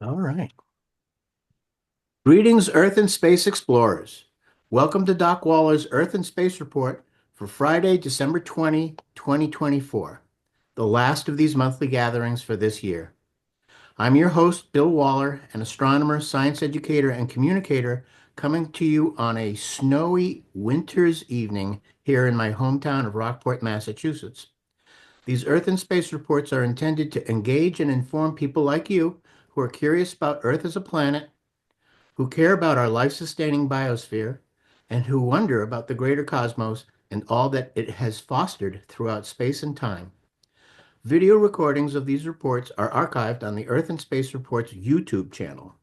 All right. Greetings, Earth and Space Explorers. Welcome to Doc Waller's Earth and Space Report for Friday, December 20, 2024, the last of these monthly gatherings for this year. I'm your host, Bill Waller, an astronomer, science educator, and communicator coming to you on a snowy winter's evening here in my hometown of Rockport, Massachusetts. These Earth and Space reports are intended to engage and inform people like you who are curious about Earth as a planet, who care about our life-sustaining biosphere, and who wonder about the greater cosmos and all that it has fostered throughout space and time. Video recordings of these reports are archived on the Earth and Space Reports YouTube channel.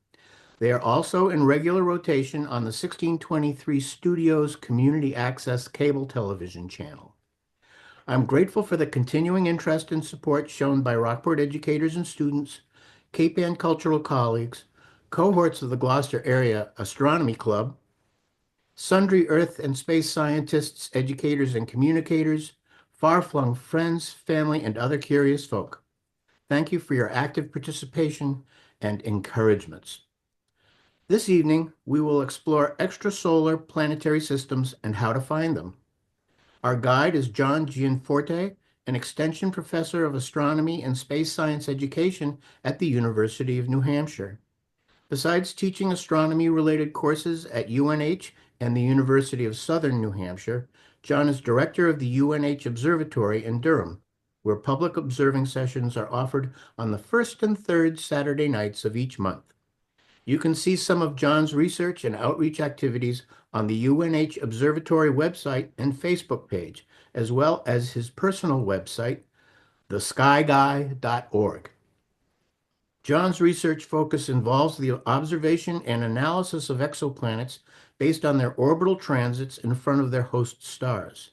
They are also in regular rotation on the 1623 Studios Community Access Cable Television channel. I'm grateful for the continuing interest and support shown by Rockport educators and students, Cape Ann cultural colleagues, cohorts of the Gloucester Area Astronomy Club, sundry Earth and space scientists, educators, and communicators, far-flung friends, family, and other curious folk. Thank you for your active participation and encouragements. This evening, we will explore extrasolar planetary systems and how to find them. Our guide is John Gianforte, an extension professor of astronomy and space science education at the University of New Hampshire. Besides teaching astronomy-related courses at UNH and the University of Southern New Hampshire, John is director of the UNH Observatory in Durham, where public observing sessions are offered on the first and third Saturday nights of each month. You can see some of John's research and outreach activities on the UNH Observatory website and Facebook page, as well as his personal website, theskyguy.org. John's research focus involves the observation and analysis of exoplanets based on their orbital transits in front of their host stars.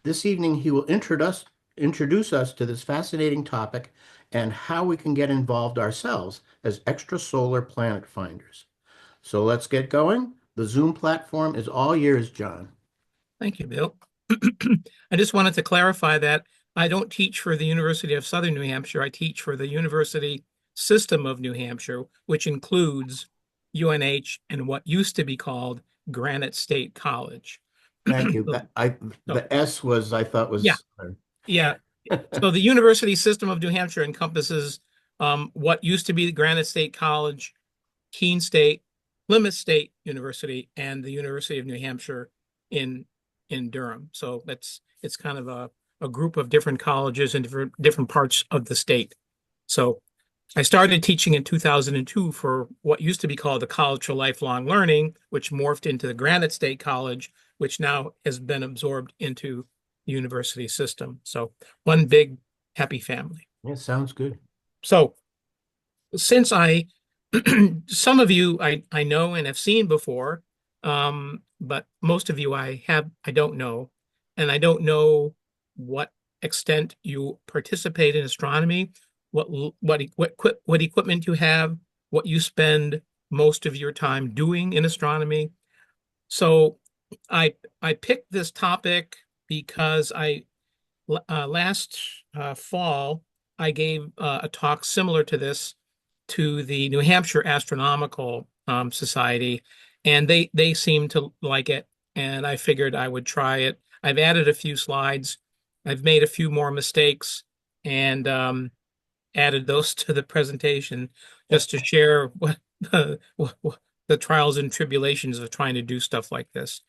This evening, he will introduce us to this fascinating topic and how we can get involved ourselves as extrasolar planet finders. So let's get going. The Zoom platform is all yours, John. Thank you, Bill. I just wanted to clarify that I don't teach for the University of Southern New Hampshire. I teach for the University System of New Hampshire, which includes UNH and what used to be called Granite State College. Thank you. So, The S was I thought yeah, was yeah. So the University System of New Hampshire encompasses what used to be the Granite State College, Keene State, Plymouth State University, and the University of New Hampshire in Durham. So it's kind of a group of different colleges in different parts of the state. So I started teaching in 2002 for what used to be called the College for Lifelong Learning, which morphed into the Granite State College, which now has been absorbed into the university system. So one big happy family. Yeah, sounds good. So since I some of you I know and have seen before, but most of you I don't know, and I don't know what extent you participate in astronomy, what equipment you have, what you spend most of your time doing in astronomy. So I picked this topic because I last fall I gave a talk similar to this to the New Hampshire Astronomical Society, and they seemed to like it, and I figured I would try it. I've added a few slides. I've made a few more mistakes and added those to the presentation just to share what the trials and tribulations of trying to do stuff like this.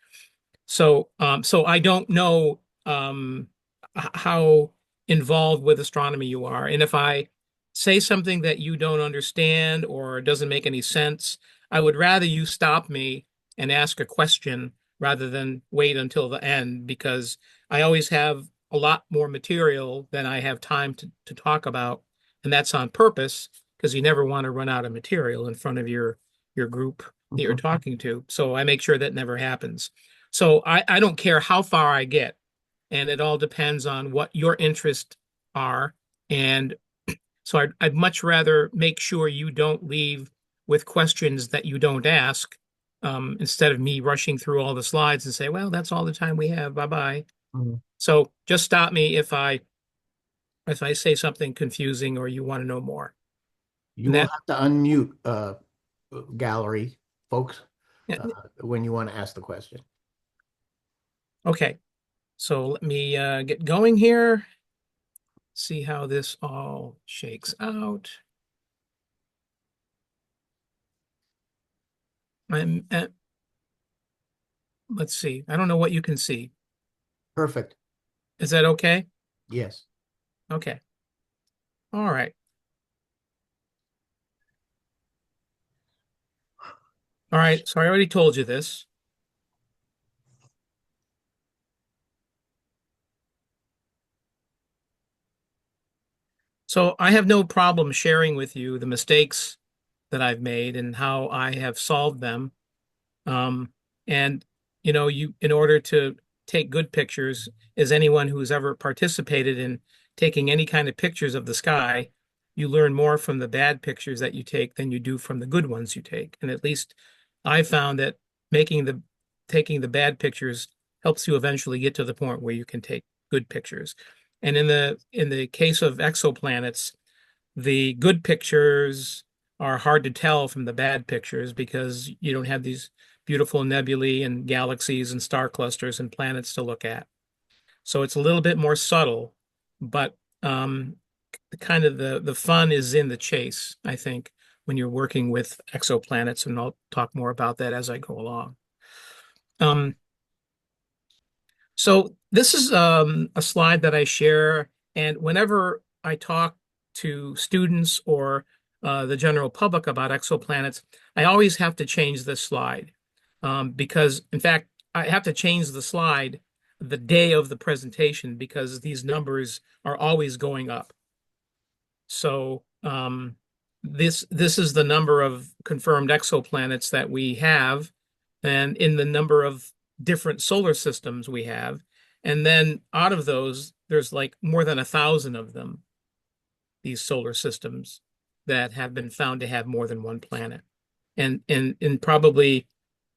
So I don't know how involved with astronomy you are, and if I say something that you don't understand or doesn't make any sense, I would rather you stop me and ask a question rather than wait until the end, because I always have a lot more material than I have time to talk about. And that's on purpose because you never want to run out of material in front of your group that you're talking to. So I make sure that never happens. So I don't care how far I get, and it all depends on what your interests are. And so I'd much rather make sure you don't leave with questions that you don't ask, instead of me rushing through all the slides and say, well, that's all the time we have. Bye bye. Mhm. So just stop me if I say something confusing or you want to know more. You And will that, have to unmute gallery folks yeah, when you want to ask the question. okay. So let me get going here, see how this all shakes out. I'm at, let's see. I don't know what you can see. Perfect. Is that okay? Yes. Okay. All right. All right. So I already told you this. So I have no problem sharing with you the mistakes that I've made and how I have solved them. Um, and in order to take good pictures, as anyone who's ever participated in taking any kind of pictures of the sky, you learn more from the bad pictures that you take than you do from the good ones you take. And at least I found that making the taking the bad pictures helps you eventually get to the point where you can take good pictures. And in the case of exoplanets, the good pictures are hard to tell from the bad pictures because you don't have these beautiful nebulae and galaxies and star clusters and planets to look at. So it's a little bit more subtle, but kind of the fun is in the chase, I think, when you're working with exoplanets, and I'll talk more about that as I go along. Um, So this is a slide that I share, and whenever I talk to students or the general public about exoplanets, I always have to change this slide because, in fact, I have to change the slide the day of the presentation because these numbers are always going up. So this is the number of confirmed exoplanets that we have, and in the number of different solar systems we have. And then out of those, there's like more than 1,000 of them, these solar systems that have been found to have more than one planet. And probably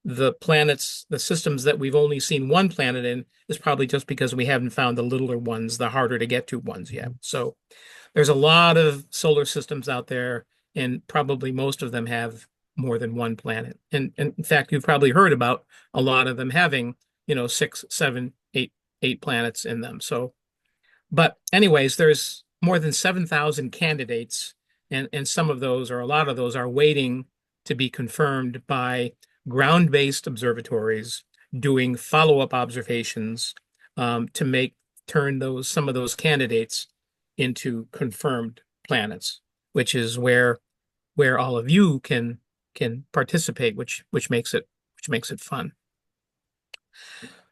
the planets, the systems that we've only seen one planet in is probably just because we haven't found the littler ones, the harder to get to ones yet. So there's a lot of solar systems out there, and probably most of them have more than one planet. And in fact, you've probably heard about a lot of them having, six, seven, eight planets in them. So, but anyways, there's more than 7,000 candidates, and some of those, or a lot of those, are waiting to be confirmed by ground-based observatories doing follow-up observations to turn some of those candidates into confirmed planets, which is where all of you can participate, which makes it fun.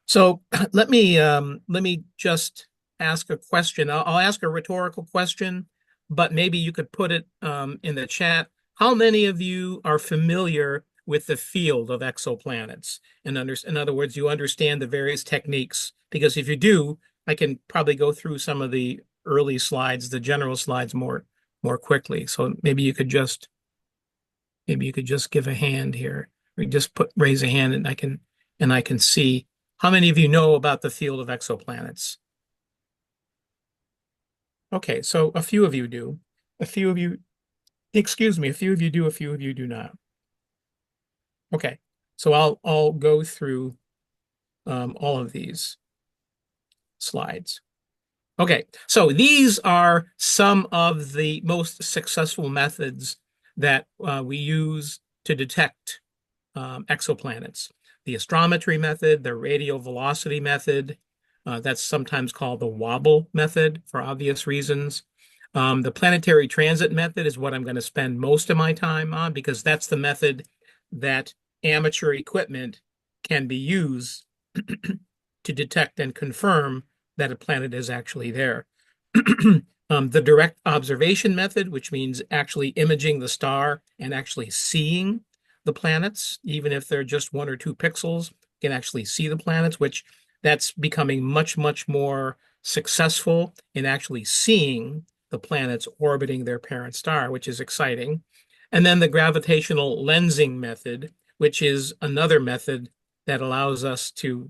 So let me just ask a question. I'll ask a rhetorical question, but maybe you could put it in the chat. How many of you are familiar with the field of exoplanets? In other words, you understand the various techniques. Because if you do, I can probably go through some of the early slides, the general slides more quickly. So maybe you could just give a hand here, or just raise a hand, and I can see how many of you know about the field of exoplanets. Okay, so a few of you do. A few of you, excuse me, a few of you do, a few of you do not. Okay, so I'll go through all of these slides. Okay, so these are some of the most successful methods that we use to detect exoplanets. The astrometry method, the radial velocity method, that's sometimes called the wobble method for obvious reasons. The planetary transit method is what I'm going to spend most of my time on because that's the method that amateur equipment can be used to detect and confirm that a planet is actually there. The direct observation method, which means actually imaging the star and actually seeing the planets, even if they're just 1 or 2 pixels, you can actually see the planets, which that's becoming much, much more successful in actually seeing the planets orbiting their parent star, which is exciting. And then the gravitational lensing method, which is another method that allows us to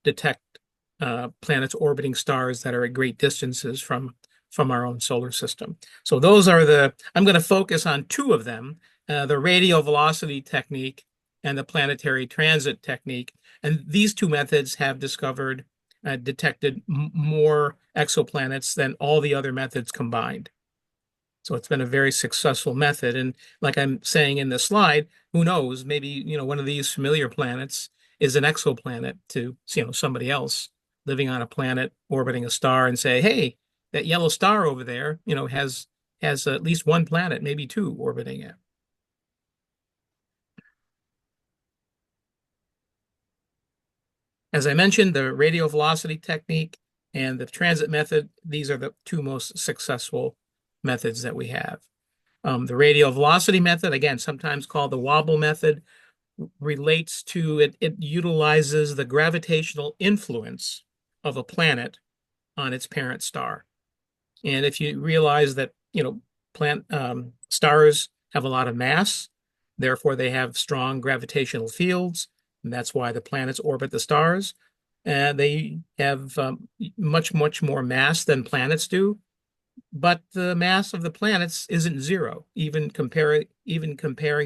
detect planets orbiting stars that are at great distances from from our own solar system. So those are I'm going to focus on two of them, the radial velocity technique and the planetary transit technique. And these two methods have detected more exoplanets than all the other methods combined. So it's been a very successful method. And like I'm saying in the slide, who knows, maybe, one of these familiar planets is an exoplanet to, somebody else living on a planet orbiting a star and say, hey, that yellow star over there, has at least one planet, maybe two orbiting it. As I mentioned, the radial velocity technique and the transit method, these are the two most successful methods that we have. The radial velocity method, again, sometimes called the wobble method, relates to it utilizes the gravitational influence of a planet on its parent star. And if you realize that, stars have a lot of mass, therefore they have strong gravitational fields, and that's why the planets orbit the stars. And they have much, much more mass than planets do, but the mass of the planets isn't zero, even comparing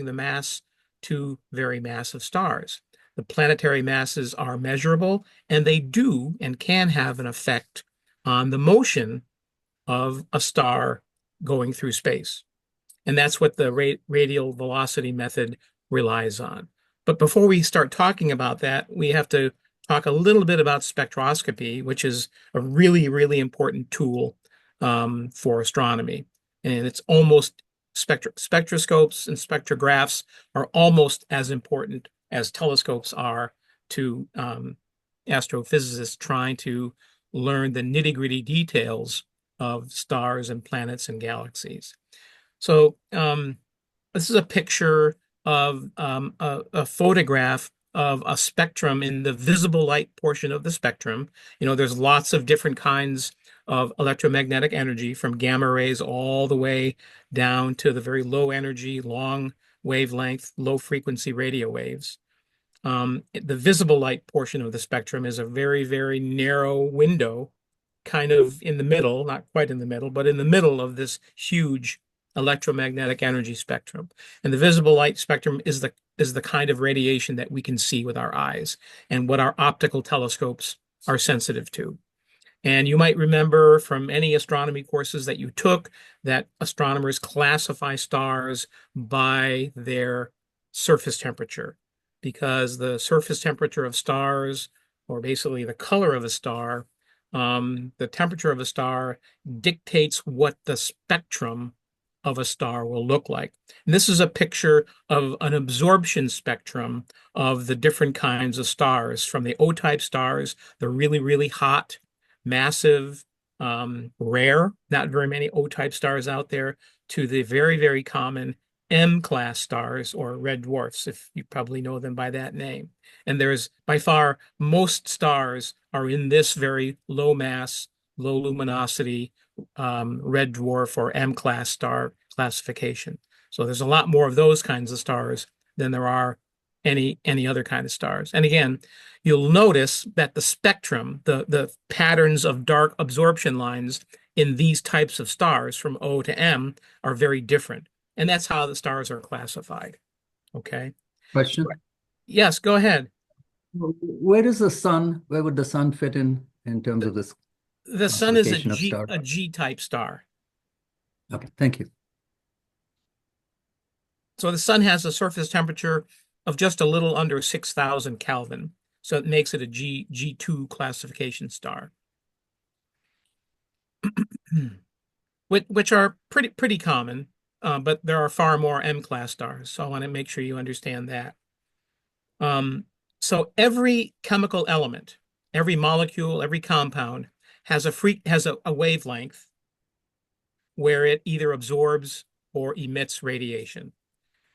the mass to very massive stars. The planetary masses are measurable, and they do and can have an effect on the motion of a star going through space. And that's what the radial velocity method relies on. But before we start talking about that, we have to talk a little bit about spectroscopy, which is a really, really important tool for astronomy. And it's almost spectroscopes and spectrographs are almost as important as telescopes are to astrophysicists trying to learn the nitty-gritty details of stars and planets and galaxies. So this is a picture of a photograph of a spectrum in the visible light portion of the spectrum. There's lots of different kinds of electromagnetic energy, from gamma rays all the way down to the very low energy, long wavelength, low frequency radio waves. The visible light portion of the spectrum is a very, very narrow window, kind of in the middle, not quite in the middle, but in the middle of this huge electromagnetic energy spectrum. And the visible light spectrum is the kind of radiation that we can see with our eyes and what our optical telescopes are sensitive to. And you might remember from any astronomy courses that you took that astronomers classify stars by their surface temperature, because the surface temperature of stars, or basically the color of a star, the temperature of a star dictates what the spectrum of a star will look like. And this is a picture of an absorption spectrum of the different kinds of stars, from the O-type stars, the really, really hot, massive, rare, not very many O-type stars out there, to the very, very common M-class stars, or red dwarfs, if you probably know them by that name. And there's by far most stars are in this very low mass, low luminosity, red dwarf or M-class star classification. So there's a lot more of those kinds of stars than there are any other kind of stars. And again, you'll notice that the spectrum, the patterns of dark absorption lines in these types of stars from O to M are very different. And that's how the stars are classified. Okay. Question. Yes, go ahead. Where would the sun fit in terms of this The sun is classification of stars? a G-type star. Okay, thank you. So the sun has a surface temperature of just a little under 6,000 Kelvin. So it makes it a G2 classification star, which are pretty common, but there are far more M-class stars. So I want to make sure you understand that. So every chemical element, every molecule, every compound has a wavelength where it either absorbs or emits radiation.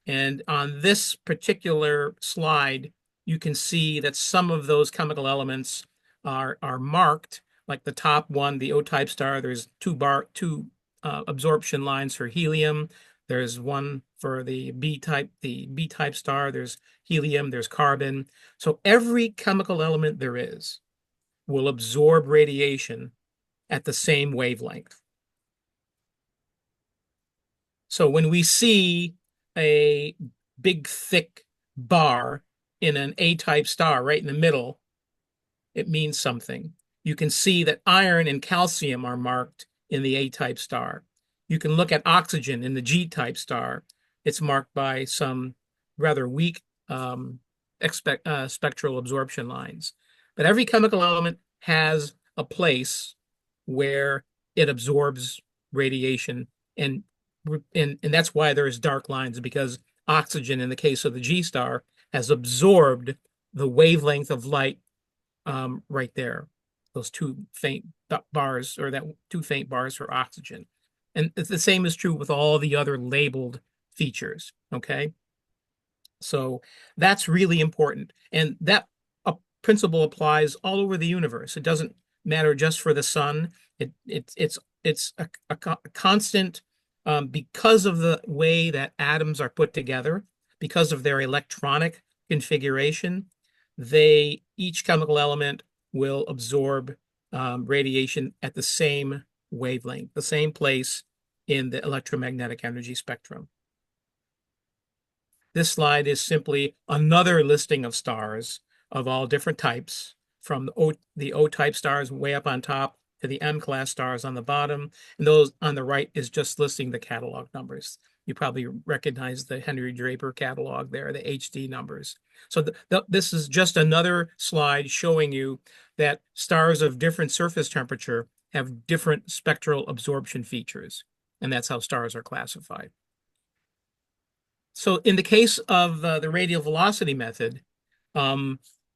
And on this particular slide, you can see that some of those chemical elements are marked, like the top one, the O-type star. There's two absorption lines for helium. There's one for the B-type star. There's helium, there's carbon. So every chemical element there is will absorb radiation at the same wavelength. So when we see a big, thick bar in an A-type star right in the middle, it means something. You can see that iron and calcium are marked in the A-type star. You can look at oxygen in the G-type star. It's marked by some rather weak spectral absorption lines. But every chemical element has a place where it absorbs radiation, and that's why there's dark lines, because oxygen, in the case of the G star, has absorbed the wavelength of light right there, those two faint bars, or that two faint bars for oxygen. And the same is true with all the other labeled features, okay? So that's really important. And that principle applies all over the universe. It doesn't matter just for the sun. It's a constant, because of the way that atoms are put together, because of their electronic configuration. Each chemical element will absorb radiation at the same wavelength, the same place in the electromagnetic energy spectrum. This slide is simply another listing of stars of all different types, from the O-type stars way up on top to the M-class stars on the bottom. And those on the right is just listing the catalog numbers. You probably recognize the Henry Draper catalog there, the HD numbers. So this is just another slide showing you that stars of different surface temperature have different spectral absorption features. And that's how stars are classified. So in the case of the radial velocity method,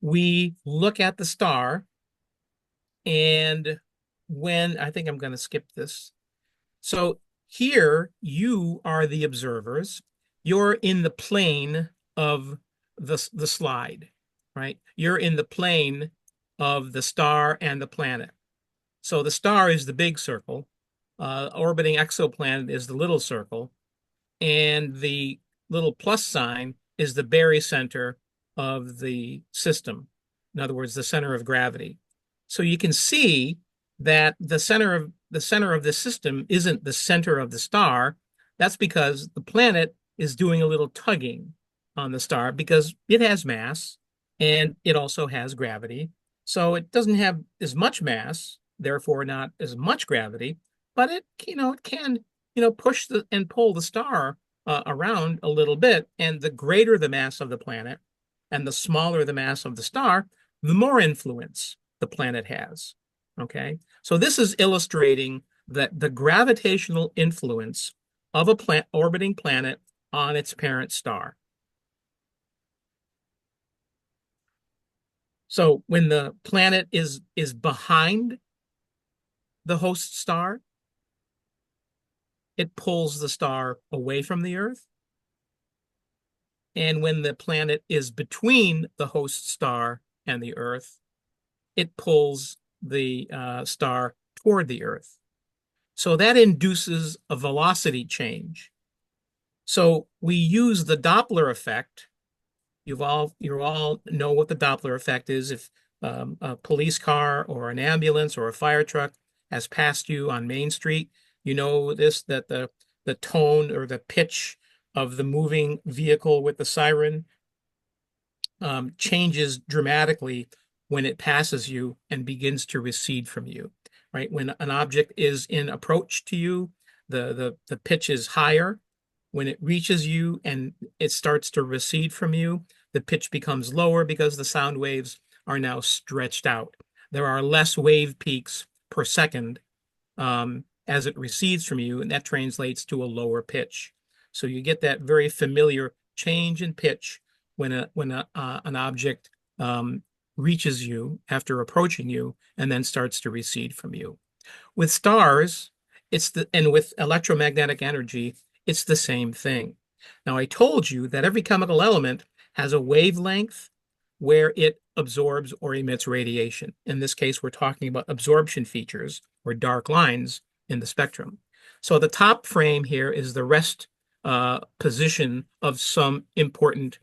we look at the star, and I think I'm going to skip this. So here you are the observers. You're in the plane of the slide, right? You're in the plane of the star and the planet. So the star is the big circle. Orbiting exoplanet is the little circle. And the little plus sign is the barycenter of the system. In other words, the center of gravity. So you can see that the center of the system isn't the center of the star. That's because the planet is doing a little tugging on the star, because it has mass and it also has gravity. So it doesn't have as much mass, therefore not as much gravity, but it can push and pull the star around a little bit. And the greater the mass of the planet and the smaller the mass of the star, the more influence the planet has. Okay, so this is illustrating that the gravitational influence of a orbiting planet on its parent star. So when the planet is behind the host star, it pulls the star away from the Earth. And when the planet is between the host star and the Earth, it pulls the star toward the Earth. So that induces a velocity change. So we use the Doppler effect. You all know what the Doppler effect is. If a police car or an ambulance or a fire truck has passed you on Main Street, you know that the tone or the pitch of the moving vehicle with the siren changes dramatically when it passes you and begins to recede from you, right? When an object is in approach to you, the pitch is higher. When it reaches you and it starts to recede from you, the pitch becomes lower because the sound waves are now stretched out. There are less wave peaks per second as it recedes from you, and that translates to a lower pitch. So you get that very familiar change in pitch when an object reaches you after approaching you and then starts to recede from you. With stars, and with electromagnetic energy, it's the same thing. Now, I told you that every chemical element has a wavelength where it absorbs or emits radiation. In this case, we're talking about absorption features, or dark lines in the spectrum. So the top frame here is the rest position of some important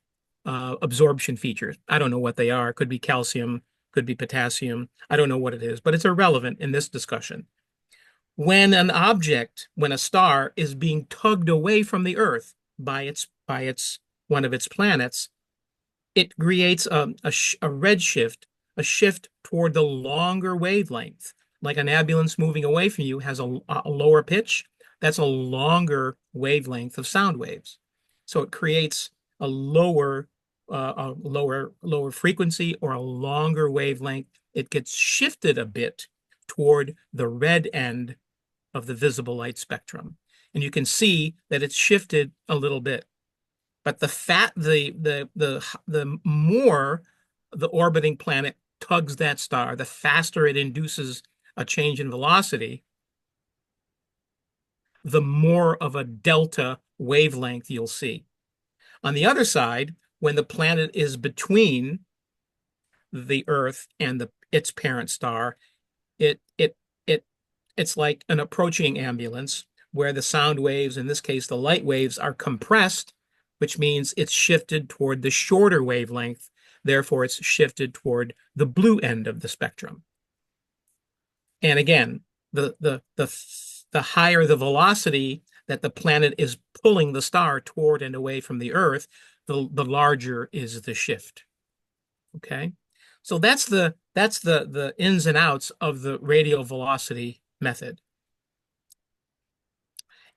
absorption features. I don't know what they are. It could be calcium, could be potassium. I don't know what it is, but it's irrelevant in this discussion. when a star is being tugged away from the Earth by its one of its planets, it creates a redshift, a shift toward the longer wavelength. Like an ambulance moving away from you has a lower pitch. That's a longer wavelength of sound waves. So it creates a lower frequency or a longer wavelength. It gets shifted a bit toward the red end of the visible light spectrum. And you can see that it's shifted a little bit. But the more the orbiting planet tugs that star, the faster it induces a change in velocity, the more of a delta wavelength you'll see. On the other side, when the planet is between the Earth and its parent star, it it it it's like an approaching ambulance where the sound waves, in this case the light waves, are compressed, which means it's shifted toward the shorter wavelength. Therefore, it's shifted toward the blue end of the spectrum. And again, the higher the velocity that the planet is pulling the star toward and away from the Earth, the larger is the shift. Okay, so that's the ins and outs of the radial velocity method.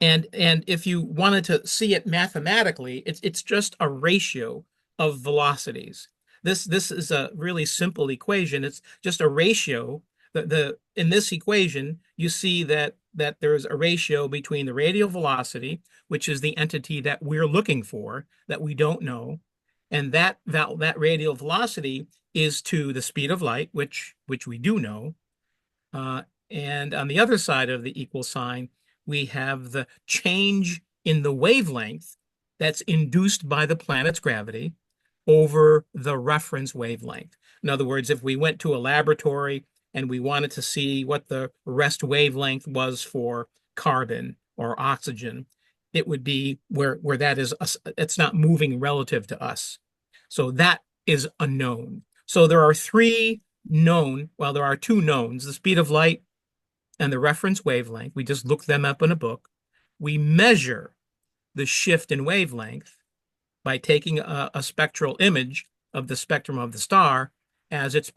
And if you wanted to see it mathematically, it's just a ratio of velocities. This is a really simple equation. It's just a ratio. In this equation, you see that there's a ratio between the radial velocity, which is the entity that we're looking for, that we don't know, and that radial velocity is to the speed of light, which we do know. And on the other side of the equal sign, we have the change in the wavelength that's induced by the planet's gravity over the reference wavelength. In other words, if we went to a laboratory and we wanted to see what the rest wavelength was for carbon or oxygen, it would be where that is, it's not moving relative to us. So that is a known. So there are three known, well, there are two knowns, the speed of light and the reference wavelength. We just look them up in a book. We measure the shift in wavelength by taking a spectral image of the spectrum of the star as its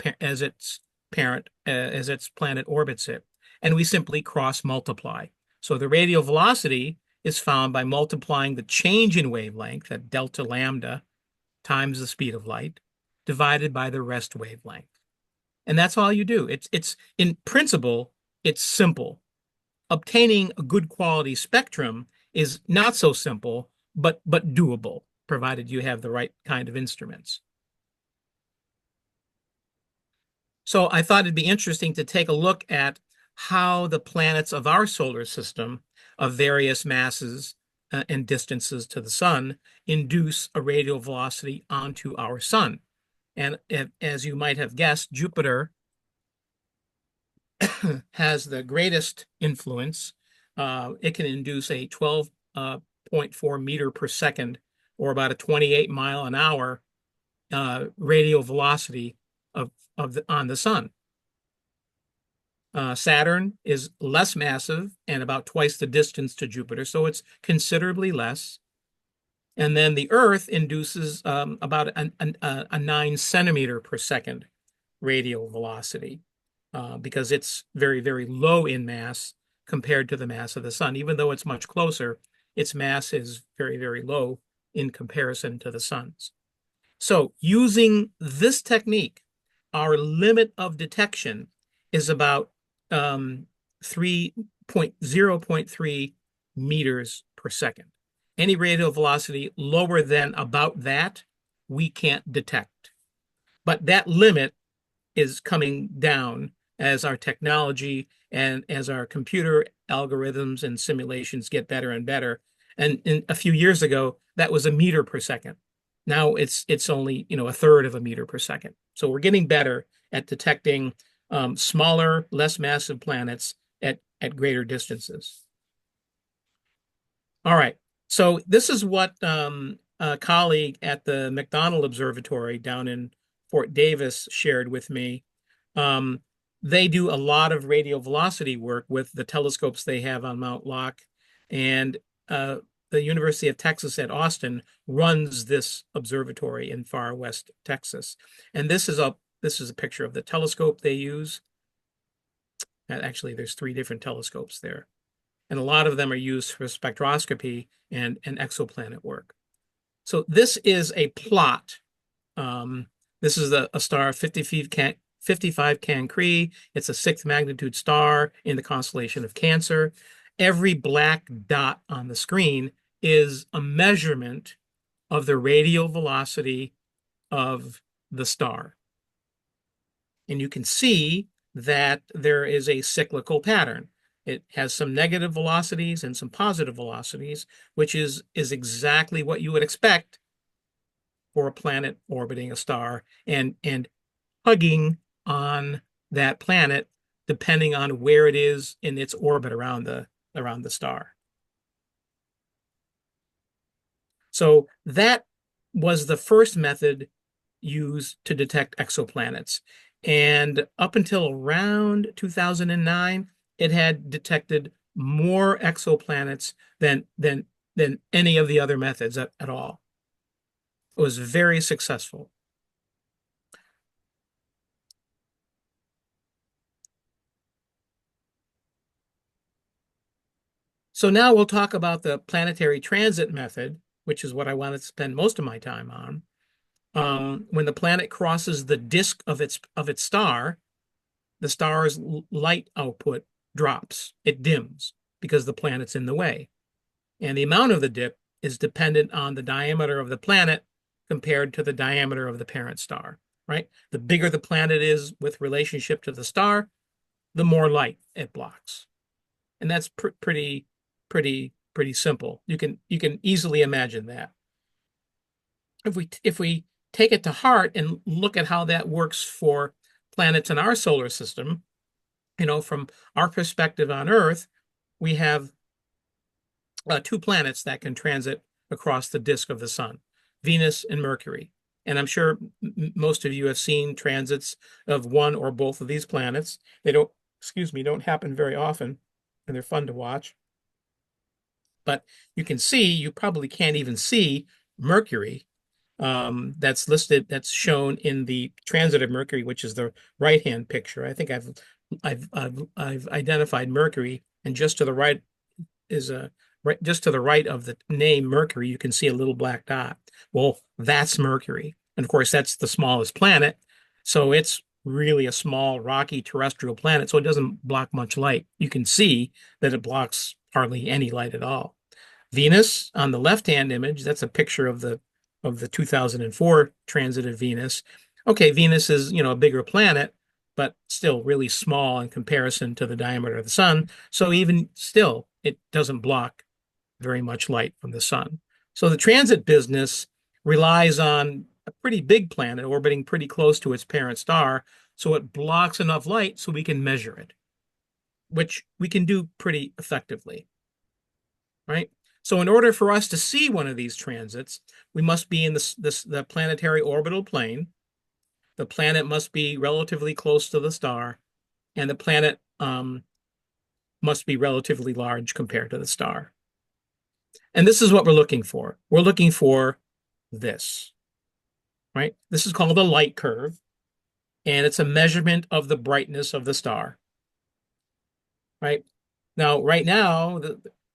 planet orbits it, and we simply cross multiply. So the radial velocity is found by multiplying the change in wavelength at delta lambda times the speed of light divided by the rest wavelength. And that's all you do. It's in principle, it's simple. Obtaining a good quality spectrum is not so simple, but doable, provided you have the right kind of instruments. So I thought it'd be interesting to take a look at how the planets of our solar system, of various masses and distances to the sun, induce a radial velocity onto our sun. And as you might have guessed, Jupiter has the greatest influence. It can induce a 12.4 meter per second, or about a 28 mile an hour radial velocity on the sun. Saturn is less massive and about twice the distance to Jupiter, so it's considerably less. And then the Earth induces about a 9 centimeter per second radial velocity because it's very, very low in mass compared to the mass of the sun. Even though it's much closer, its mass is very, very low in comparison to the sun's. So using this technique, our limit of detection is about 0.3 meters per second. Any radial velocity lower than about that, we can't detect. But that limit is coming down as our technology and as our computer algorithms and simulations get better and better. And a few years ago, that was a meter per second. Now it's only a third of a meter per second. So we're getting better at detecting smaller, less massive planets at greater distances. All right. So this is what a colleague at the McDonald Observatory down in Fort Davis shared with me. they do a lot of radial velocity work with the telescopes they have on Mount Locke, and the University of Texas at Austin runs this observatory in far west Texas. And this is a picture of the telescope they use. Actually, there's 3 different telescopes there, and a lot of them are used for spectroscopy and exoplanet work. So this is a plot. This is a star 55 Cancri. It's a 6th magnitude star in the constellation of Cancer. Every black dot on the screen is a measurement of the radial velocity of the star. And you can see that there is a cyclical pattern. It has some negative velocities and some positive velocities, which is exactly what you would expect for a planet orbiting a star and hugging on that planet, depending on where it is in its orbit around the star. So that was the first method used to detect exoplanets. And up until around 2009, it had detected more exoplanets than any of the other methods at all. It was very successful. So now we'll talk about the planetary transit method, which is what I wanted to spend most of my time on. When the planet crosses the disk of its star, the star's light output drops. It dims because the planet's in the way. And the amount of the dip is dependent on the diameter of the planet compared to the diameter of the parent star, right? The bigger the planet is with relationship to the star, the more light it blocks. And that's pretty simple. You can easily imagine that. If we take it to heart and look at how that works for planets in our solar system, from our perspective on Earth, we have 2 planets that can transit across the disk of the sun, Venus and Mercury. And I'm sure most of you have seen transits of one or both of these planets. They don't happen very often, and they're fun to watch. But you probably can't even see Mercury. That's shown in the transit of Mercury, which is the right-hand picture. I think I've identified Mercury, and just to the right of the name Mercury, you can see a little black dot. Well, that's Mercury. And of course, that's the smallest planet. So it's really a small, rocky terrestrial planet. So it doesn't block much light. You can see that it blocks hardly any light at all. Venus, on the left-hand image, that's a picture of the 2004 transit of Venus. Okay, Venus is, a bigger planet, but still really small in comparison to the diameter of the sun. So even still, it doesn't block very much light from the sun. So the transit business relies on a pretty big planet orbiting pretty close to its parent star, so it blocks enough light so we can measure it, which we can do pretty effectively, right? So in order for us to see one of these transits, we must be in the planetary orbital plane. The planet must be relatively close to the star, and the planet must be relatively large compared to the star. And this is what we're looking for. We're looking for this, right? This is called a light curve, and it's a measurement of the brightness of the star, right? Now, right now,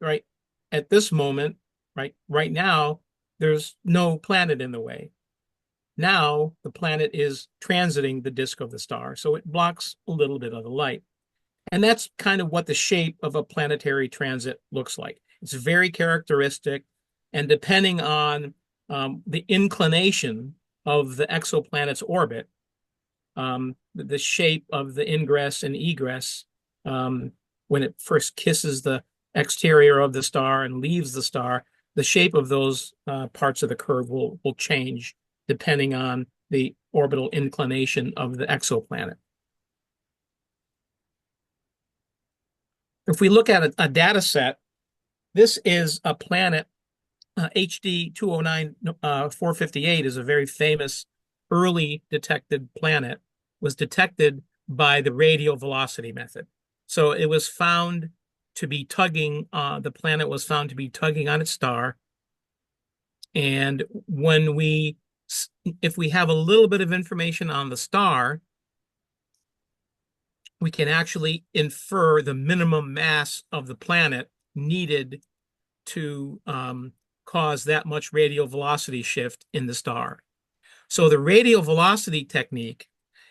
right at this moment, right now, there's no planet in the way. Now the planet is transiting the disk of the star, so it blocks a little bit of the light. And that's kind of what the shape of a planetary transit looks like. It's very characteristic, and depending on the inclination of the exoplanet's orbit, the shape of the ingress and egress, when it first kisses the exterior of the star and leaves the star, the shape of those parts of the curve will change depending on the orbital inclination of the exoplanet. If we look at a data set, this is a planet, HD 209-458 is a very famous early detected planet, was detected by the radial velocity method. So it was found to be tugging, the planet was found to be tugging on its star. And if we have a little bit of information on the star, we can actually infer the minimum mass of the planet needed to cause that much radial velocity shift in the star. So the radial velocity technique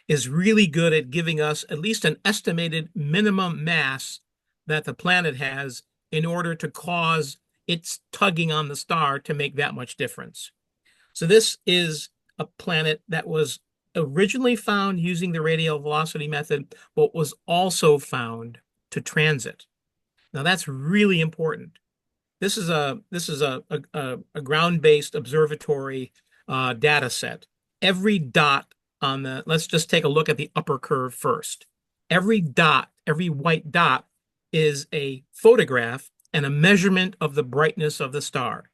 is really good at giving us at least an estimated minimum mass that the planet has in order to cause its tugging on the star to make that much difference. So this is a planet that was originally found using the radial velocity method, but was also found to transit. Now that's really important. This is a ground-based observatory data set. Every dot on the, let's just take a look at the upper curve first. Every dot, every white dot is a photograph and a measurement of the brightness of the star.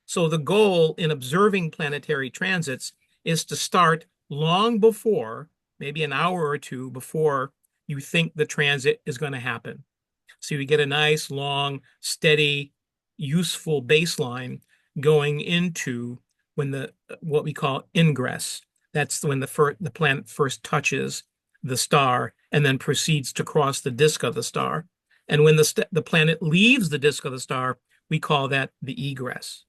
So the goal in observing planetary transits is to start long before, maybe an hour or two before you think the transit is going to happen. So you get a nice, long, steady, useful baseline going into when what we call ingress. That's when the planet first touches the star and then proceeds to cross the disk of the star. And when the planet leaves the disk of the star, we call that the egress.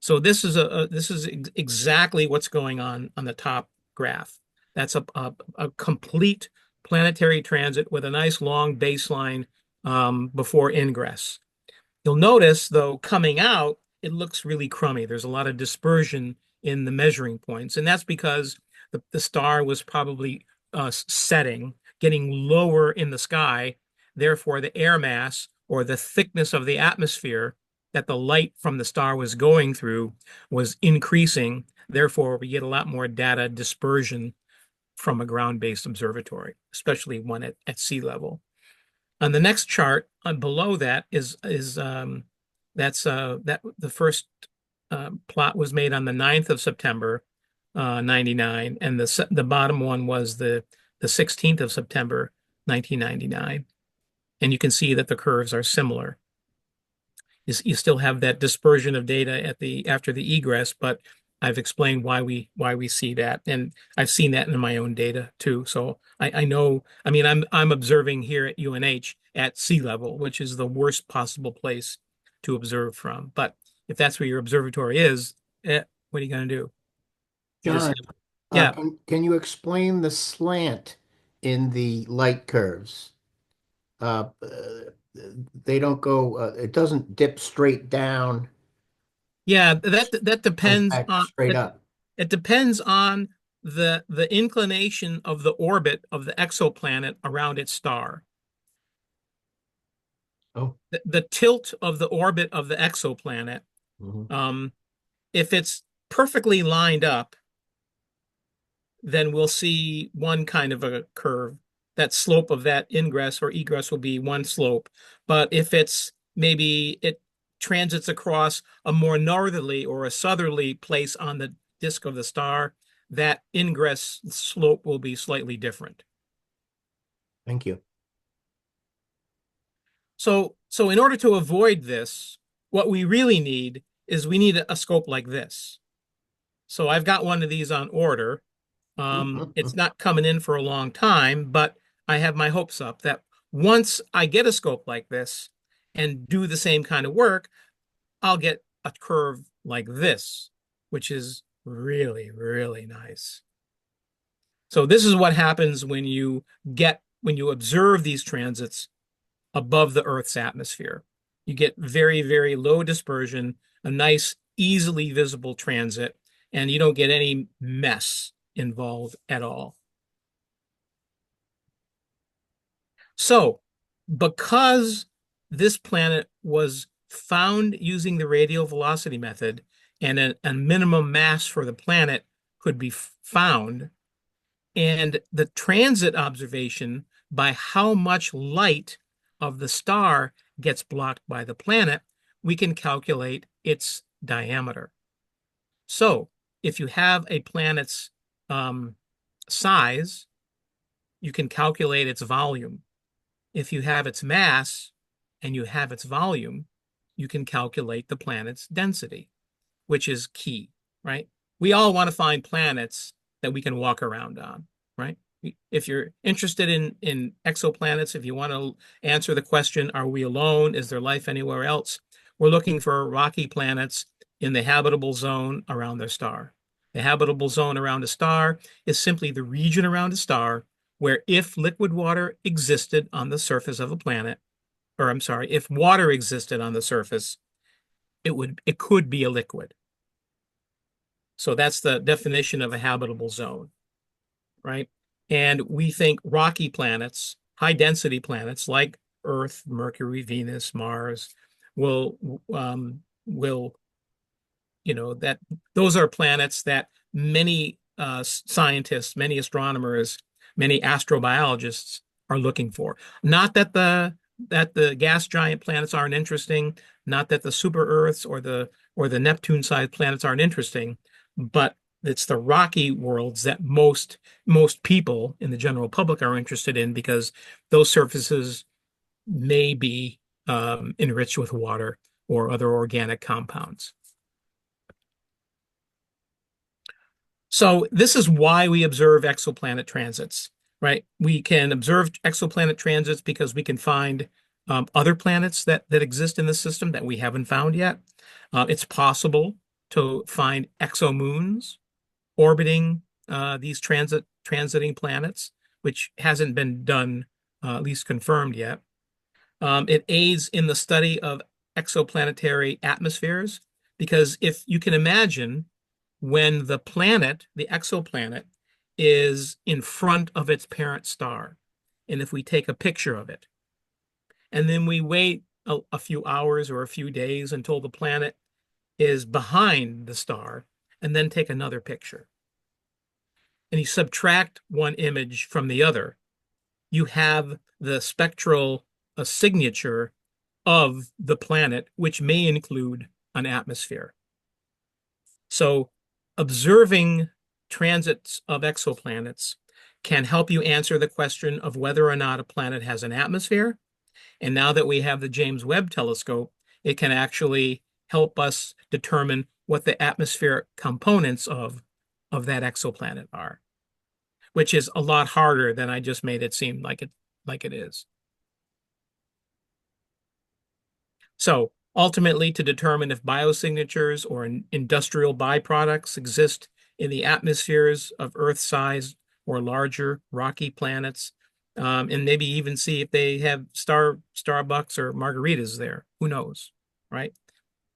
So this is exactly what's going on the top graph. That's a complete planetary transit with a nice long baseline before ingress. You'll notice, though, coming out, it looks really crummy. There's a lot of dispersion in the measuring points, and that's because the star was probably setting, getting lower in the sky. Therefore, the air mass or the thickness of the atmosphere that the light from the star was going through was increasing. Therefore, we get a lot more data dispersion from a ground-based observatory, especially one at sea level. On the next chart, below that is that the first plot was made on the 9th of September, 99, and the bottom one was the 16th of September, 1999. And you can see that the curves are similar. You still have that dispersion of data after the egress, but I've explained why we see that, and I've seen that in my own data too. So I know. I mean, I'm observing here at UNH at sea level, which is the worst possible place to observe from. But if that's where your observatory is, what are you going to do? You just John, yeah. can you explain the slant in the light curves? Uh, uh, they don't go, it doesn't dip straight down, Yeah, that goes depends back on straight up. it depends on the inclination of the orbit of the exoplanet around its star. Oh, The tilt of the orbit of the exoplanet, mhm. um, if it's perfectly lined up, then we'll see one kind of a curve. That slope of that ingress or egress will be one slope. But if it's maybe it transits across a more northerly or a southerly place on the disk of the star, that ingress slope will be slightly different. Thank you. So in order to avoid this, what we really need is we need a scope like this. So I've got one of these on order. It's not coming in for a long time, but I have my hopes up that once I get a scope like this and do the same kind of work, I'll get a curve like this, which is really, really nice. So this is what happens when you observe these transits above the Earth's atmosphere. You get very, very low dispersion, a nice, easily visible transit, and you don't get any mess involved at all. So, because this planet was found using the radial velocity method and a minimum mass for the planet could be found, and the transit observation by how much light of the star gets blocked by the planet, we can calculate its diameter. So if you have a planet's size you can calculate its volume. If you have its mass and you have its volume, you can calculate the planet's density, which is key, right? We all want to find planets that we can walk around on, right? If you're interested in exoplanets, if you want to answer the question, are we alone? Is there life anywhere else? We're looking for rocky planets in the habitable zone around their star. The habitable zone around a star is simply the region around a star where if liquid water existed on the surface of a planet, or I'm sorry, if water existed on the surface, it could be a liquid. So that's the definition of a habitable zone, right? And we think rocky planets, high density planets like Earth, Mercury, Venus, Mars will that those are planets that many scientists, many astronomers, many astrobiologists are looking for. Not that the gas giant planets aren't interesting, not that the super Earths or the Neptune-sized planets aren't interesting, but it's the rocky worlds that most people in the general public are interested in because those surfaces may be enriched with water or other organic compounds. So this is why we observe exoplanet transits, right? We can observe exoplanet transits because we can find other planets that exist in the system that we haven't found yet. It's possible to find exomoons orbiting these transiting planets, which hasn't been done, at least confirmed yet. It aids in the study of exoplanetary atmospheres because if you can imagine when the planet, the exoplanet, is in front of its parent star, and if we take a picture of it, and then we wait a few hours or a few days until the planet is behind the star, and then take another picture, and you subtract one image from the other, you have the spectral signature of the planet, which may include an atmosphere. So observing transits of exoplanets can help you answer the question of whether or not a planet has an atmosphere. And now that we have the James Webb Telescope, it can actually help us determine what the atmospheric components of that exoplanet are, which is a lot harder than I just made it seem like it is. So ultimately, to determine if biosignatures or industrial byproducts exist in the atmospheres of Earth-sized or larger rocky planets, and maybe even see if they have Starbucks or margaritas there. Who knows, right?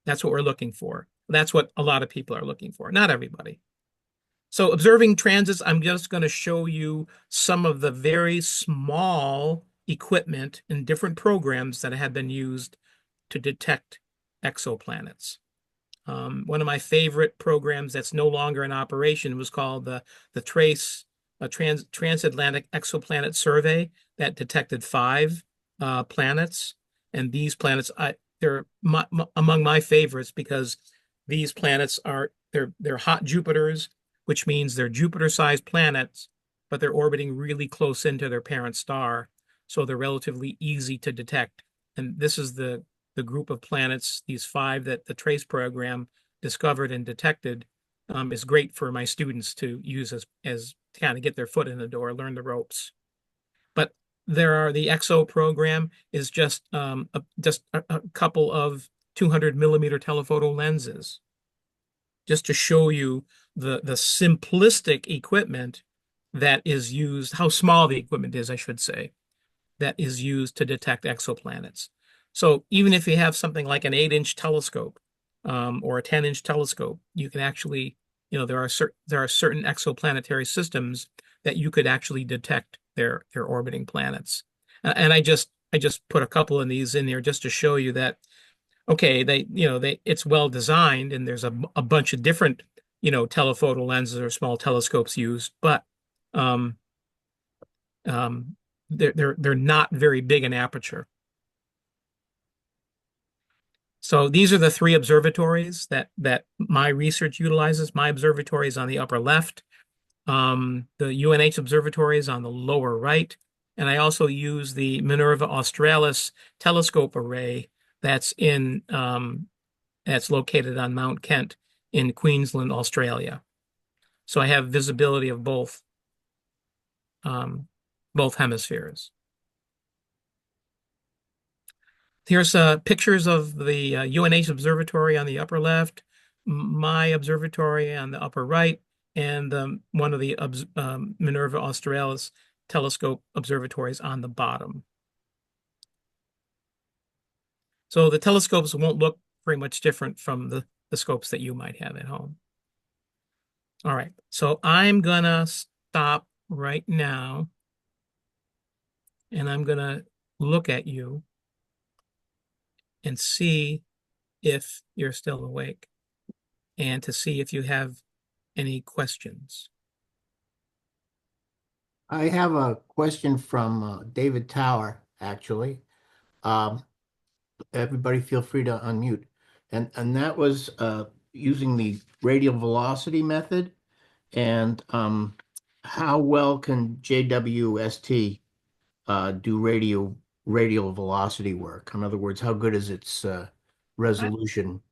That's what we're looking for. That's what a lot of people are looking for. Not everybody. So observing transits, I'm just going to show you some of the very small equipment and different programs that have been used to detect exoplanets. One of my favorite programs that's no longer in operation was called the Transatlantic Exoplanet Survey that detected 5 planets. And these planets, they're among my favorites because these planets they're hot Jupiters, which means they're Jupiter-sized planets, but they're orbiting really close into their parent star, so they're relatively easy to detect. And this is the group of planets, these 5 that the TRACE program discovered and detected, is great for my students to use as to kind of get their foot in the door, learn the ropes. But the EXO program is just a couple of 200 millimeter telephoto lenses, just to show you the simplistic equipment that is used, how small the equipment is, I should say, that is used to detect exoplanets. So even if you have something like an 8-inch telescope or a 10-inch telescope, you can actually, there are certain exoplanetary systems that you could actually detect their orbiting planets. And I just put a couple of these in there just to show you that, okay, it's well designed and there's a bunch of different, telephoto lenses or small telescopes used, but they're not very big in aperture. So these are the 3 observatories that my research utilizes. My observatory is on the upper left. The UNH observatory is on the lower right. And I also use the Minerva Australis telescope array that's that's located on Mount Kent in Queensland, Australia. So I have visibility of um, both hemispheres. Here's pictures of the UNH observatory on the upper left, my observatory on the upper right, and one of the Minerva Australis telescope observatories on the bottom. So the telescopes won't look very much different from the scopes that you might have at home. All right, so I'm gonna stop right now, and I'm gonna look at you and see if you're still awake, and to see if you have any questions. I have a question from David Tower, actually. Um, Everybody feel free to unmute. And that was using the radial velocity method. And how well can JWST do radial velocity work? In other words, how good is its resolution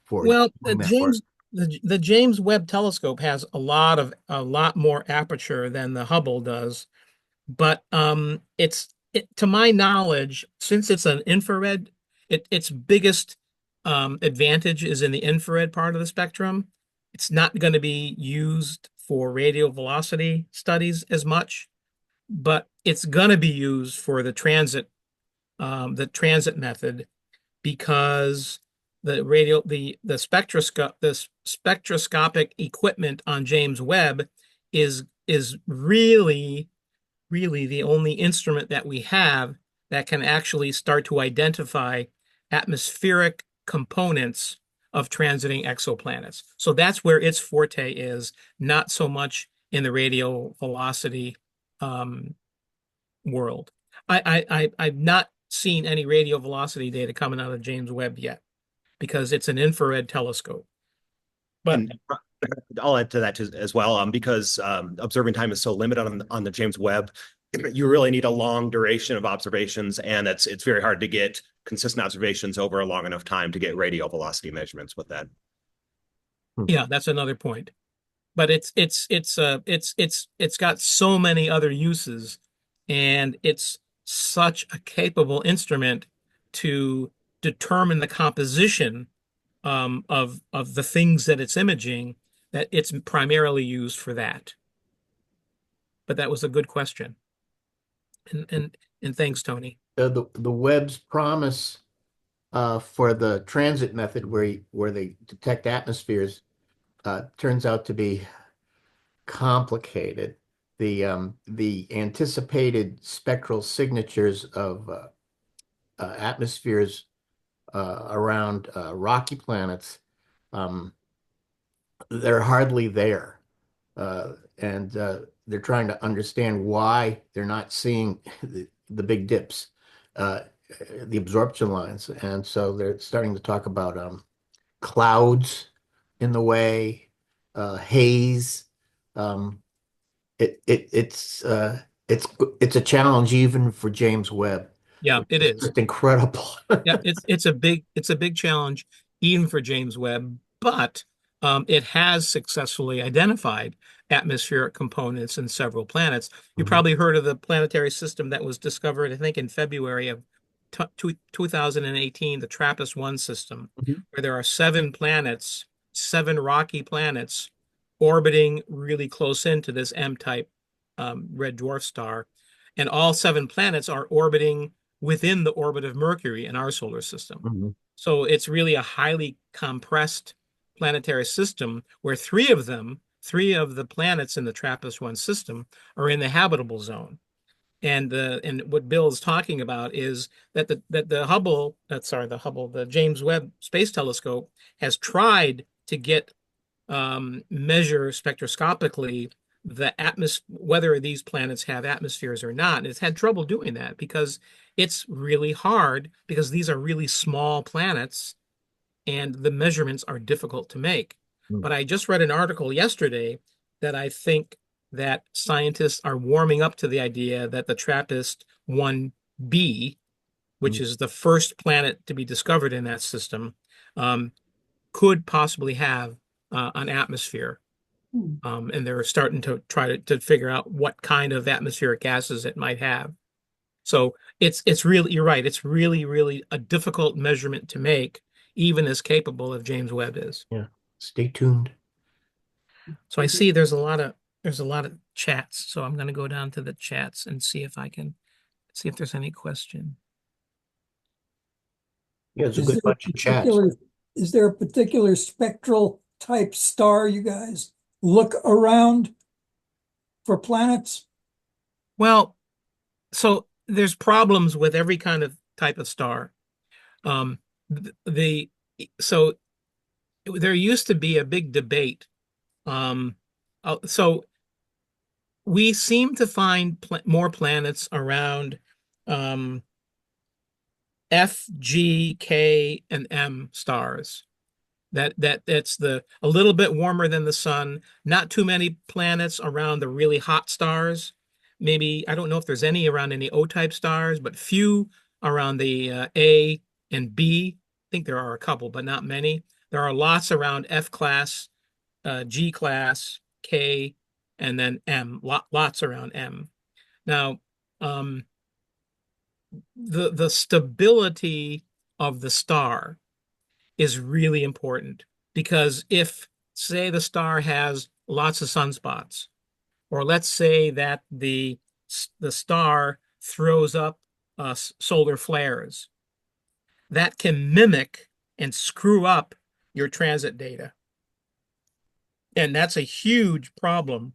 for Well, doing that work? The James Webb Telescope has a lot more aperture than the Hubble does, but to my knowledge, since it's an infrared, its biggest advantage is in the infrared part of the spectrum. It's not going to be used for radial velocity studies as much, but it's going to be used for the transit method, because the spectroscopic equipment on James Webb is really the only instrument that we have that can actually start to identify atmospheric components of transiting exoplanets. So that's where its forte is, not so much in the radial velocity um, world. I've not seen any radial velocity data coming out of James Webb yet, because it's an infrared telescope. But And I'll add to that as well, because observing time is so limited on the James Webb. You really need a long duration of observations, and it's very hard to get consistent observations over a long enough time to get radial velocity measurements with that. yeah, that's another point. But it's got so many other uses, and it's such a capable instrument to determine the composition of the things that it's imaging, that it's primarily used for that. But that was a good question, and thanks, Tony. The Webb's promise for the transit method where they detect atmospheres turns out to be complicated. The anticipated spectral signatures of atmospheres around rocky planets, um, they're hardly there. And they're trying to understand why they're not seeing the big dips, uh, the absorption lines. And so they're starting to talk about clouds in the way, haze. Um, it, it it's it's a challenge even for James Webb. Yeah, it It's is. just incredible. Yeah, it's a big challenge even for James Webb, but it has successfully identified atmospheric components in several planets. You Mhm. probably heard of the planetary system that was discovered, I think, in February of 2018, the TRAPPIST-1 system, Mhm. where there are seven planets, seven rocky planets orbiting really close into this M-type red dwarf star, and all seven planets are orbiting within the orbit of Mercury in our solar system. Mhm. So it's really a highly compressed planetary system where three of the planets in the TRAPPIST-1 system are in the habitable zone. And what Bill is talking about is that the James Webb Space Telescope has tried to measure spectroscopically whether these planets have atmospheres or not. And it's had trouble doing that because it's really hard, because these are really small planets and the measurements are difficult to make. Mhm. But I just read an article yesterday that I think that scientists are warming up to the idea that the TRAPPIST-1b, which is the first planet to be discovered in that system, could possibly have an atmosphere. And they're starting to try to figure out what kind of atmospheric gases it might have. So it's really, you're right, it's really, really a difficult measurement to make, even as capable as James Webb is. Yeah. Stay tuned. So I see there's a lot of chats. So I'm going to go down to the chats and see if I can see if there's any question. Yeah, it's a Is good there bunch of chats. is there a particular spectral type star you guys look around for planets? Well, so there's problems with every kind of type of star. So there used to be a big debate. So we seem to find more planets around F, G, K, and M stars. That's a little bit warmer than the sun. Not too many planets around the really hot stars. Maybe I don't know if there's any around any O-type stars, but few around the A and B. I think there are a couple, but not many. There are lots around F class, G class, K, and then M. Lots around M. Now, the stability of the star is really important, because if, say, the star has lots of sunspots, or let's say that the star throws up solar flares, that can mimic and screw up your transit data. And that's a huge problem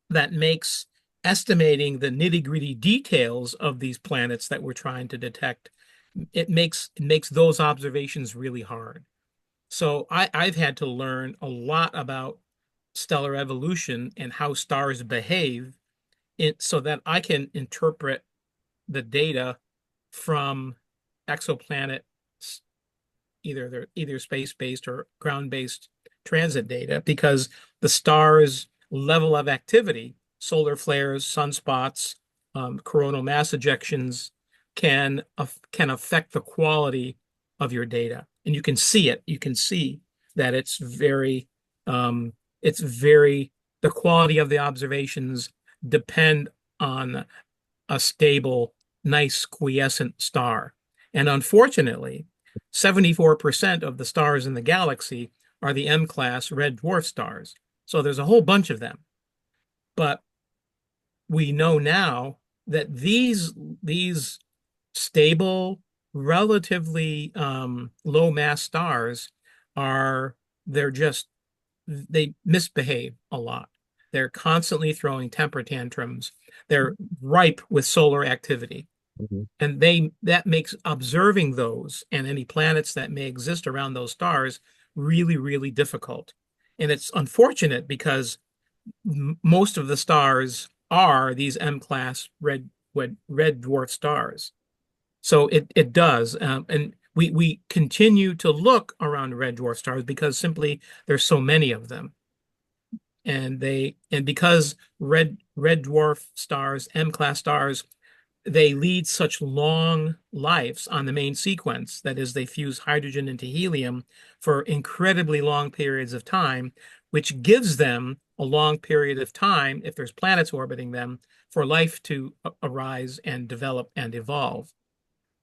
that makes estimating the nitty-gritty details of these planets that we're trying to detect, it makes those observations really hard. So I've had to learn a lot about stellar evolution and how stars behave so that I can interpret the data from exoplanet, either space-based or ground-based transit data, because the star's level of activity, solar flares, sunspots, coronal mass ejections, can affect the quality of your data. And you can see it. You can see that the quality of the observations depend on a stable, nice quiescent star. And unfortunately, 74% of the stars in the galaxy are the M-class red dwarf stars. So there's a whole bunch of them. But we know now that these stable, relatively low mass stars they misbehave a lot. They're constantly throwing temper tantrums. They're ripe with solar activity. And that makes observing those and any planets that may exist around those stars really, really difficult. And it's unfortunate because most of the stars are these M-class red dwarf stars. So it does. And we continue to look around red dwarf stars because simply there's so many of them. And because red dwarf stars, M-class stars, they lead such long lives on the main sequence. That is, they fuse hydrogen into helium for incredibly long periods of time, which gives them a long period of time, if there's planets orbiting them, for life to arise and develop and evolve,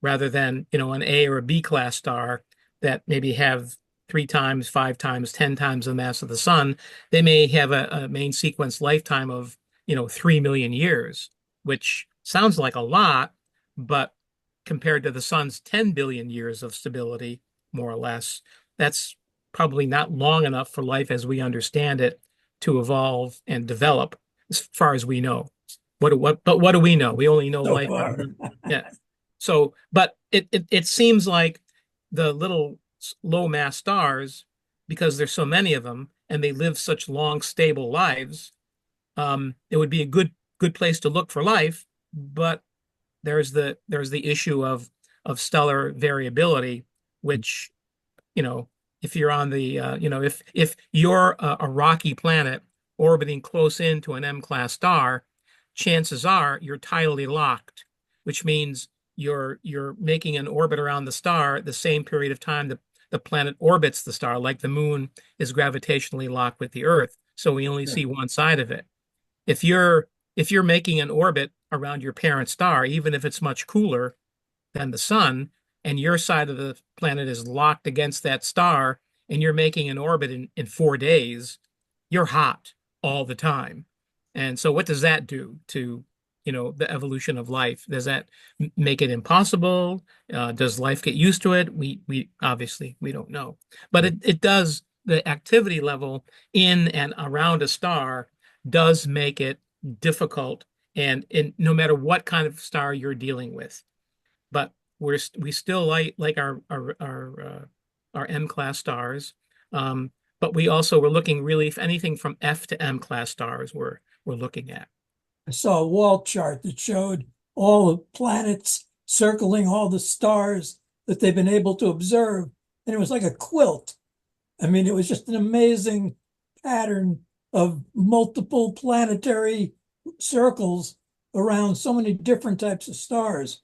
rather than, an A or a B class star that maybe have 3 times, 5 times, 10 times the mass of the sun. They may have a main sequence lifetime of, 3 million years, which sounds like a lot, but compared to the sun's 10 billion years of stability, more or less, that's probably not long enough for life as we understand it to evolve and develop, as far as we know. But what do we know? We only know So life. far. Yeah. So, but it seems like the little low mass stars, because there's so many of them and they live such long, stable lives, it would be a good place to look for life. But there's the issue of stellar variability, which, if you're on the if you're a rocky planet orbiting close into an M-class star, chances are you're tidally locked, which means you're making an orbit around the star at the same period of time the planet orbits the star, like the moon is gravitationally locked with the Earth. So we only see one side of it. If you're making an orbit around your parent star, even if it's much cooler than the sun, and your side of the planet is locked against that star, and you're making an orbit in 4 days, you're hot all the time. And so what does that do to, the evolution of life? Does that make it impossible? Does life get used to it? We obviously we don't know. But it does, the activity level in and around a star does make it difficult, and no matter what kind of star you're dealing with. But we still like our M-class stars, but we also were looking really, if anything, from F to M-class stars we're looking at. I saw a wall chart that showed all the planets circling all the stars that they've been able to observe, and it was like a quilt. I mean, it was just an amazing pattern of multiple planetary circles around so many different types of stars.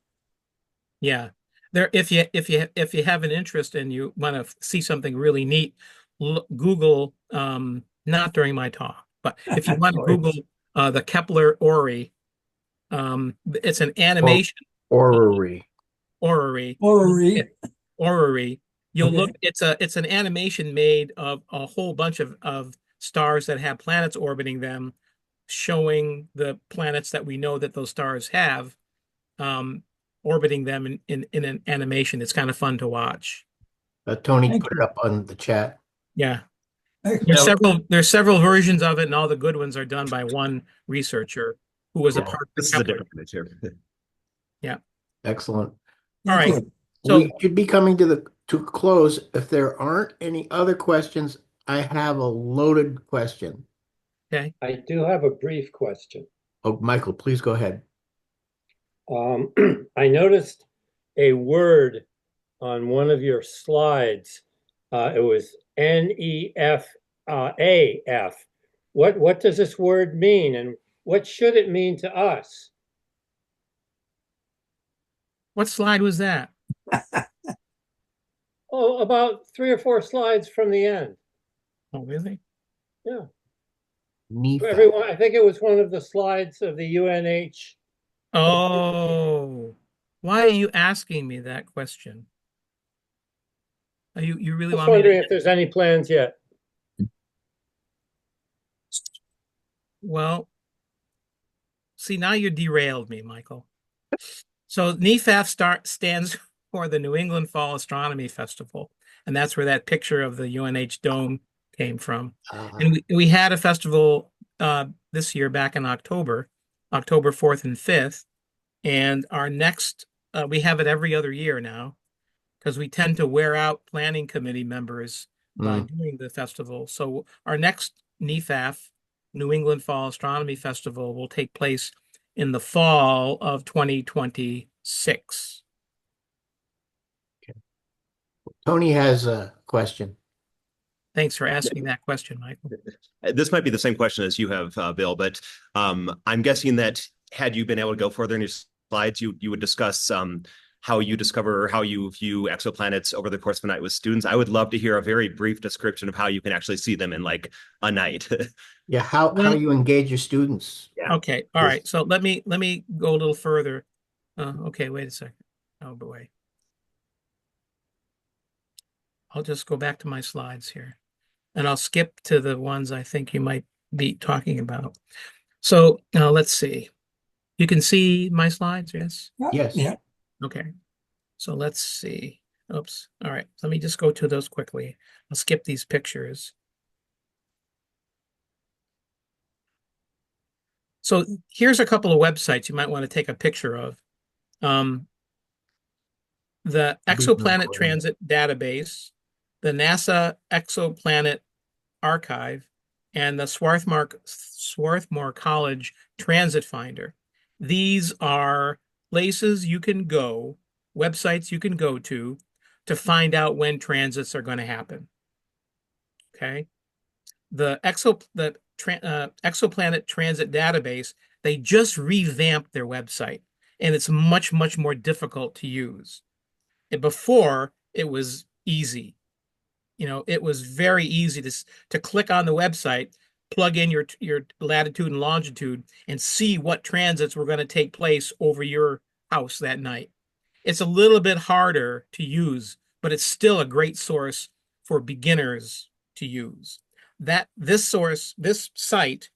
Yeah, there. If you have an interest and you want to see something really neat, Google. Not during my talk, but if you want to Google the Kepler Orrery, it's an animation Orrery. orrery. Orrery. Orrery. You'll Okay. look. It's an animation made of a whole bunch of stars that have planets orbiting them, showing the planets that we know that those stars have. Orbiting them in an animation. It's kind of fun to watch. Tony Thank put it you. up on the chat. Yeah. Yeah. There's several versions of it, and all the good ones are done by one researcher who was a Cool. part of This is the a Kepler. different image here. Yeah. Excellent. All Thank right. you. So We should be coming to close. If there aren't any other questions, I have a loaded question. okay. I do have a brief question. Oh, Michael, please go ahead. I noticed a word on one of your slides. It was NEF AF. What does this word mean, and what should it mean to us? What slide was that? Oh, about 3 or 4 slides from the end. Oh, really? Yeah, NEFA. everyone. I think it was one of the slides of the UNH. Oh, why are you asking me that question? Are you really Just want me wondering to? if there's any plans yet. Well, see, now you derailed me, Michael. So NEFAF stands for the New England Fall Astronomy Festival, and that's where that picture of the UNH dome came from. And we had a festival this year back in October 4th and 5th, and our next we have it every other year now because we tend to wear out planning committee members by doing the festival. So our next NEFAF, New England Fall Astronomy Festival, will take place in the fall of 2026. Tony has a question. Thanks for asking that question, Michael. This might be the same question as you have, Bill, but I'm guessing that had you been able to go further in your slides, you would discuss how you discover or how you view exoplanets over the course of a night with students. I would love to hear a very brief description of how you can actually see them in like a night. Yeah, how you engage your students. Yeah. Okay, all right. So let me go a little further. Okay, wait a second. Oh boy. I'll just go back to my slides here, and I'll skip to the ones I think you might be talking about. So let's see. You can see my slides, yes? Yes. Yeah. Okay. So let's see. Oops. All right. Let me just go to those quickly. I'll skip these pictures. So here's a couple of websites you might want to take a picture of. The Exoplanet Transit Database, the NASA Exoplanet Archive, and the Swarthmore College Transit Finder. These are places you can go, websites you can go to find out when transits are going to happen. Okay. The exoplanet transit database, they just revamped their website, and it's much, much more difficult to use. And before, it was easy. It was very easy to click on the website, plug in your latitude and longitude, and see what transits were going to take place over your house that night. It's a little bit harder to use, but it's still a great source for beginners to use. This site,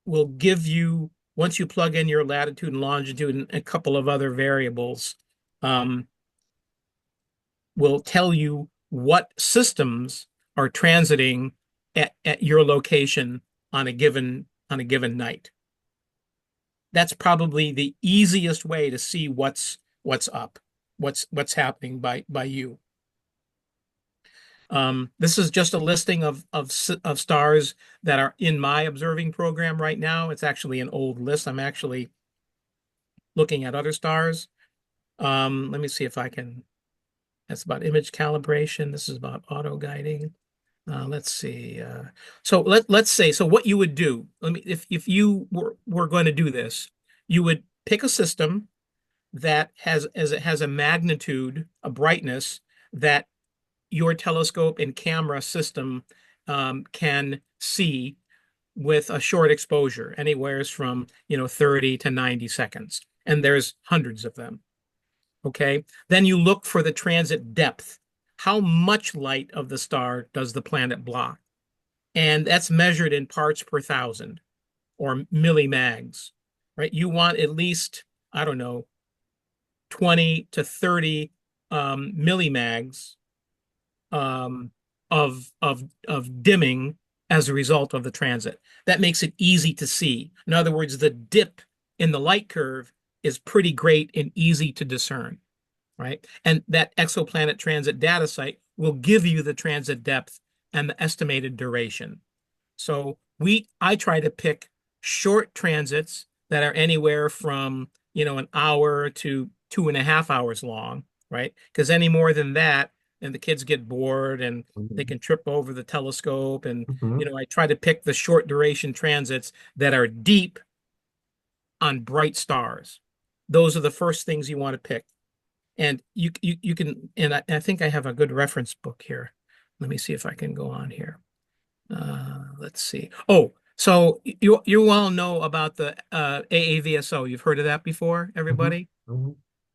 will give you, once you plug in your latitude and longitude and a couple of other variables, will tell you what systems are transiting at your location on a given night. That's probably the easiest way to see what's up, what's happening by you. This is just a listing of stars that are in my observing program right now. It's actually an old list. I'm actually looking at other stars. Let me see if I can. That's about image calibration. This is about auto guiding. Let's see. So let's say, so what you would do, if you were going to do this, you would pick a system that has a magnitude, a brightness that your telescope and camera system can see with a short exposure, anywhere from 30 to 90 seconds, and there's hundreds of them. Okay, then you look for the transit depth. How much light of the star does the planet block? And that's measured in parts per thousand or millimags, right? You want at least, I don't know, 20 to 30 millimags of dimming as a result of the transit. That makes it easy to see. In other words, the dip in the light curve is pretty great and easy to discern, right? And that exoplanet transit data site will give you the transit depth and the estimated duration. So I try to pick short transits that are anywhere from, an hour to 2.5 hours long, right? Because any more than that, and the kids get bored and they can trip over the telescope. And, I try to pick the short duration transits that are deep on bright stars. Those are the first things you want to pick. And you can, and I think I have a good reference book here. Let me see if I can go on here. Let's see. Oh, so you all know about the AAVSO. You've heard of that before, everybody?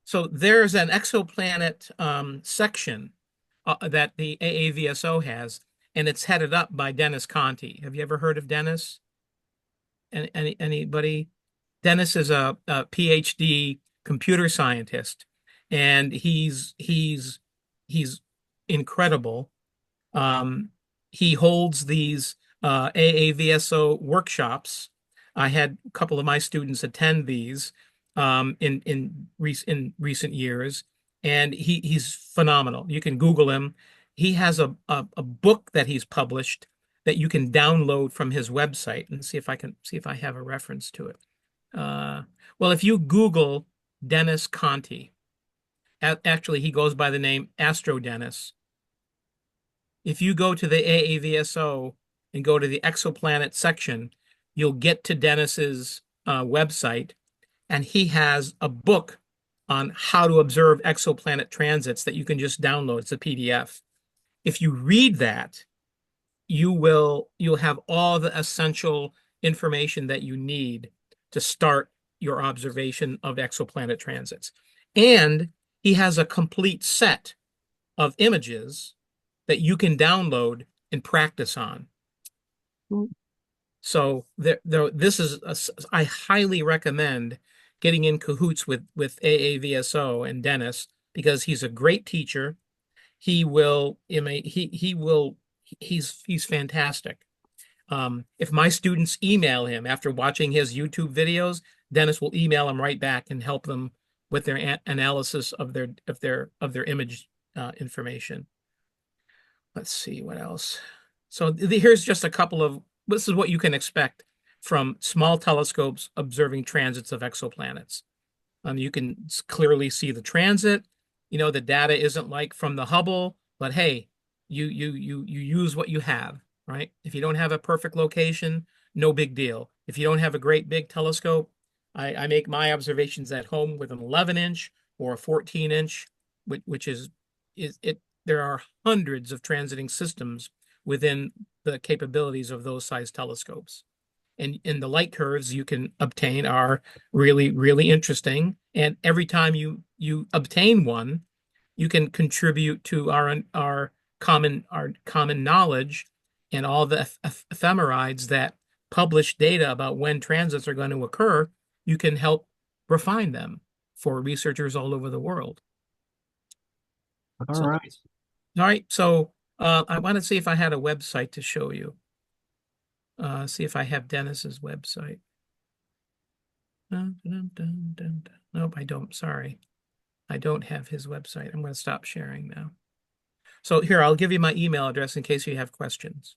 So there's an exoplanet section that the AAVSO has, and it's headed up by Dennis Conti. Have you ever heard of Dennis? Anybody? Dennis is a PhD computer scientist, and he's incredible. He holds these AAVSO workshops. I had a couple of my students attend these in recent years, and he's phenomenal. You can Google him. He has a book that he's published that you can download from his website, and see if I have a reference to it. Well, if you Google Dennis Conti, actually he goes by the name Astro Dennis. If you go to the AAVSO and go to the exoplanet section, you'll get to Dennis's website, and he has a book on how to observe exoplanet transits that you can just download. It's a PDF. If you read that, you'll have all the essential information that you need to start your observation of exoplanet transits. And he has a complete set of images that you can download and practice on. So I highly recommend getting in cahoots with AAVSO and Dennis, because he's a great teacher. He's fantastic. If my students email him after watching his YouTube videos, Dennis will email them right back and help them with their analysis of their image information. Let's see what else. So here's just a couple of, this is what you can expect from small telescopes observing transits of exoplanets. You can clearly see the transit. The data isn't like from the Hubble, but hey, you use what you have. right? If you don't have a perfect location, no big deal. If you don't have a great big telescope, I make my observations at home with an 11-inch or a 14-inch, which is it. There are hundreds of transiting systems within the capabilities of those size telescopes. And in the light curves you can obtain are really, really interesting. And every time you obtain one, you can contribute to our common knowledge and all the ephemerides that publish data about when transits are going to occur. You can help refine them for researchers all over the world. All So, right. all right. So I want to see if I had a website to show you. See if I have Dennis's website. Nope, I don't. Sorry. I don't have his website. I'm going to stop sharing now. So here, I'll give you my email address in case you have questions.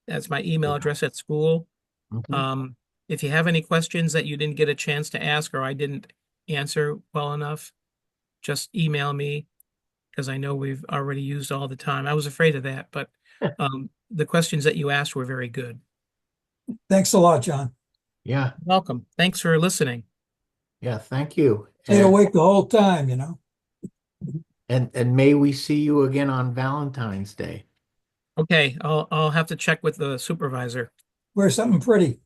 That's my email address at school. Mhm. If you have any questions that you didn't get a chance to ask or I didn't answer well enough, just email me because I know we've already used all the time. I was afraid of that, but the questions that you asked were very good. Thanks a lot, John. Yeah. Welcome. Thanks for listening. Yeah. Thank you. Stayed awake the whole time, And may we see you again on Valentine's Day. Okay, I'll have to check with the supervisor. Wear something pretty.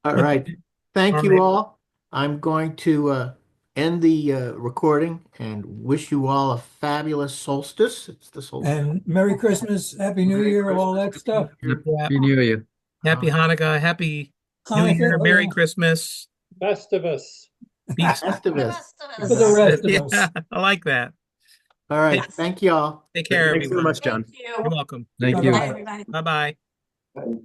All right. Thank All you right. all. I'm going to end the recording and wish you all a fabulous solstice. It's the solstice. And Merry Christmas, Happy New Merry Year, all that Christmas. stuff. Yeah. Happy New Year. Happy Hanukkah, Happy New Hanukkah, Year, oh, Merry yeah. Christmas. Festivus. Peace. Festivus. For the rest of Yeah, us. I like that. All right. Thank you all. Take care, Thanks so everyone. much, John. You're welcome. Thank you. Bye-bye. Bye-bye.